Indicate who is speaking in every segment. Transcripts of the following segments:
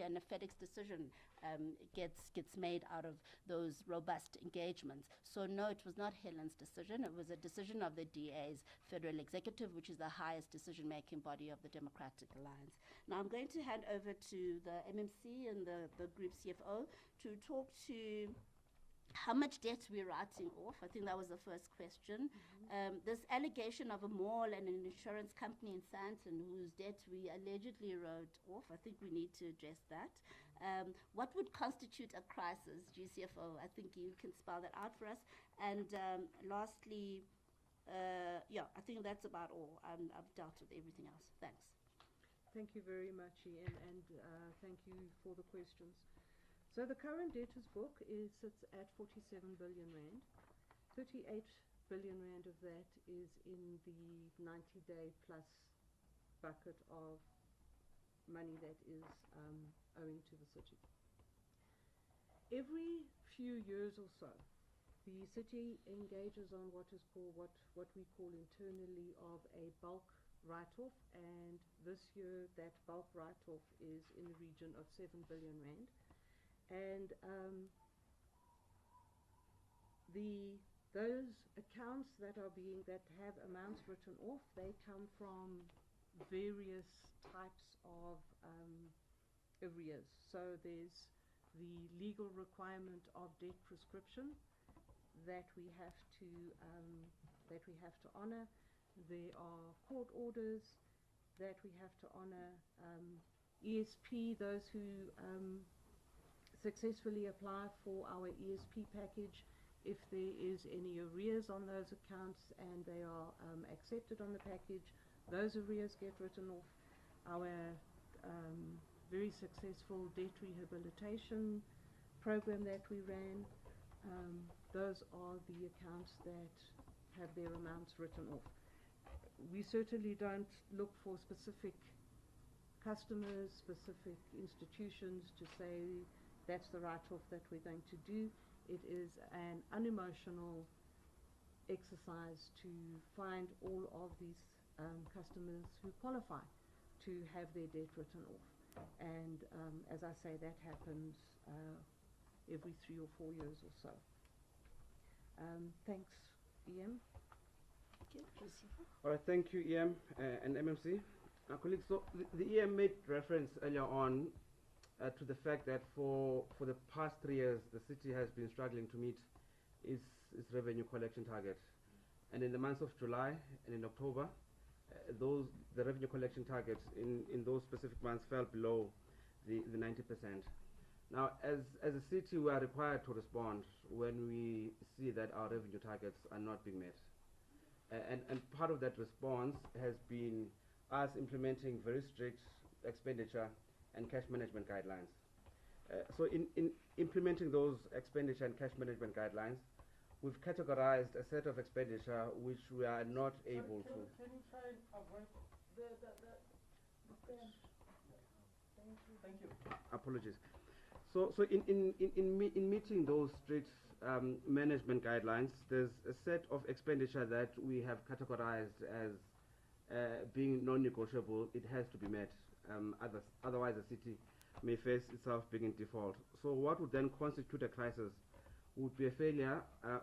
Speaker 1: and a FedEx decision gets made out of those robust engagements. So no, it was not Helen's decision. It was a decision of the DA's Federal Executive, which is the highest decision-making body of the Democratic Alliance. Now I'm going to hand over to the MMC and the group CFO to talk to how much debt we're writing off. I think that was the first question. This allegation of a mall and an insurance company in Sandton whose debt we allegedly wrote off, I think we need to address that. What would constitute a crisis, GCFO? I think you can spell that out for us. And lastly, I think that's about all. I've dealt with everything else. Thanks.
Speaker 2: Thank you very much, Ian, and thank you for the questions. So the current debtors book sits at 47 billion rand. 38 billion rand of that is in the 90-day plus bucket of money that is owing to the city. Every few years or so, the city engages on what is called what we call internally of a bulk write-off, and this year that bulk write-off is in the region of 7 billion rand. And those accounts that have amounts written off, they come from various types of arrears. So there's the legal requirement of debt prescription that we have to honor. There are court orders that we have to honor. ESP, those who successfully apply for our ESP package, if there is any arrears on those accounts and they are accepted on the package, those arrears get written off. Our very successful debt rehabilitation program that we ran, those are the accounts that have their amounts written off. We certainly don't look for specific customers, specific institutions to say that's the write-off that we're going to do. It is an unemotional exercise to find all of these customers who qualify to have their debt written off. And as I say, that happens every 3 or 4 years or so. Thanks, EM.
Speaker 1: Thank you.
Speaker 3: All right, thank you, EM and MMC. Colleagues, so the EM made reference earlier on to the fact that for the past 3 years, the city has been struggling to meet its revenue collection target. And in the months of July and in October, the revenue collection targets in those specific months fell below the 90%. Now, as a city, we are required to respond when we see that our revenue targets are not being met. And part of that response has been us implementing very strict expenditure and cash management guidelines. So in implementing those expenditure and cash management guidelines, we've categorized a set of expenditure which we are not able to.
Speaker 4: Can you try and avoid the Thank you.
Speaker 3: Apologies. So in meeting those strict management guidelines, there's a set of expenditure that we have categorized as being non-negotiable. It has to be met. Otherwise, the city may face itself being in default. So what would then constitute a crisis would be a failure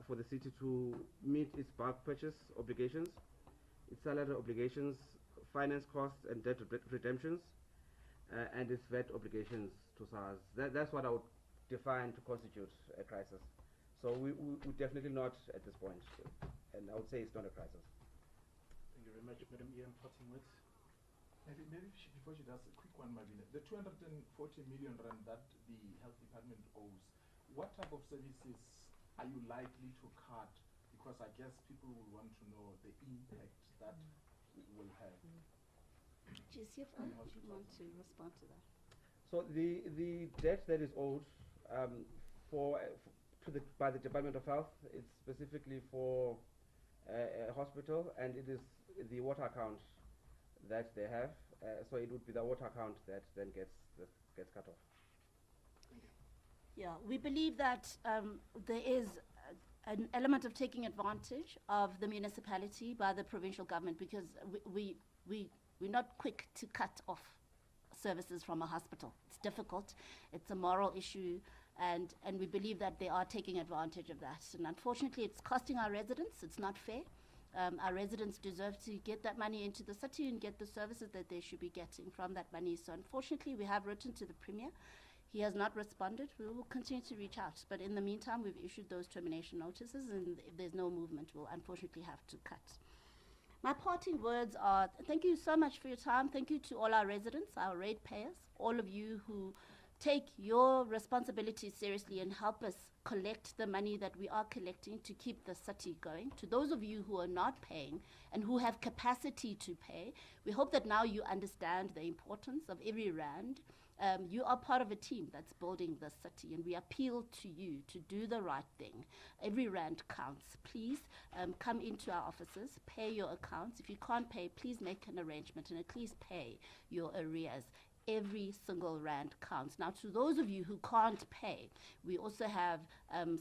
Speaker 3: for the city to meet its bulk purchase obligations, its salary obligations, finance costs and debt redemptions, and its VAT obligations to SARS. That's what I would define to constitute a crisis. So we definitely not at this point, and I would say it's not a crisis.
Speaker 4: Thank you very much, Madam Ian. Parting words. Maybe before she does, a quick one, Mavina. The 240 million rand that the health department owes, what type of services are you likely to cut? Because I guess people will want to know the impact that it will have.
Speaker 1: GCFO, do you want to respond to that?
Speaker 3: So the debt that is owed by the Department of Health, it's specifically for a hospital, and it is the water account that they have. So it would be the water account that then gets cut off.
Speaker 4: Thank you.
Speaker 1: Yeah, we believe that there is an element of taking advantage of the municipality by the provincial government, because we're not quick to cut off services from a hospital. It's difficult. It's a moral issue. And we believe that they are taking advantage of that. And unfortunately, it's costing our residents. It's not fair. Our residents deserve to get that money into the city and get the services that they should be getting from that money. So unfortunately, we have written to the Premier. He has not responded. We will continue to reach out. But in the meantime, we've issued those termination notices, and if there's no movement, we'll unfortunately have to cut. My parting words are, thank you so much for your time. Thank you to all our residents, our ratepayers, all of you who take your responsibilities seriously and help us collect the money that we are collecting to keep the city going. To those of you who are not paying and who have capacity to pay, we hope that now you understand the importance of every rand. You are part of a team that's building the city, and we appeal to you to do the right thing. Every rand counts. Please come into our offices, pay your accounts. If you can't pay, please make an arrangement and at least pay your arrears. Every single rand counts. Now, to those of you who can't pay, we also have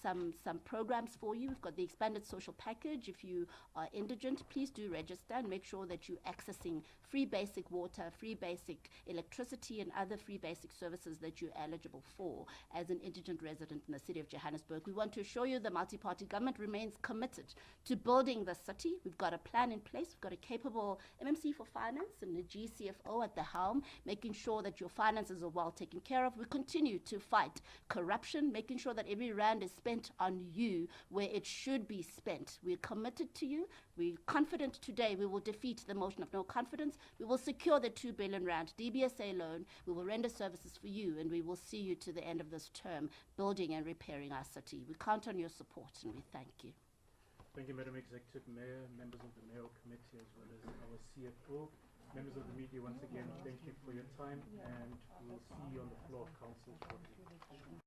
Speaker 1: some programs for you. We've got the expanded social package. If you are indigent, please do register and make sure that you're accessing free basic water, free basic electricity, and other free basic services that you're eligible for as an indigent resident in the city of Johannesburg. We want to assure you the multi-party government remains committed to building the city. We've got a plan in place. We've got a capable MMC for finance and a GCFO at the helm, making sure that your finances are well taken care of. We continue to fight corruption, making sure that every rand is spent on you where it should be spent. We're committed to you. We're confident today we will defeat the motion of no confidence. We will secure the 2 billion rand DBSA loan. We will render services for you, and we will see you to the end of this term, building and repairing our city. We count on your support, and we thank you.
Speaker 4: Thank you, Madam Executive Mayor, members of the Mayoral Committee, as well as our CFO. Members of the media, once again, thank you for your time, and we'll see you on the floor of council shortly.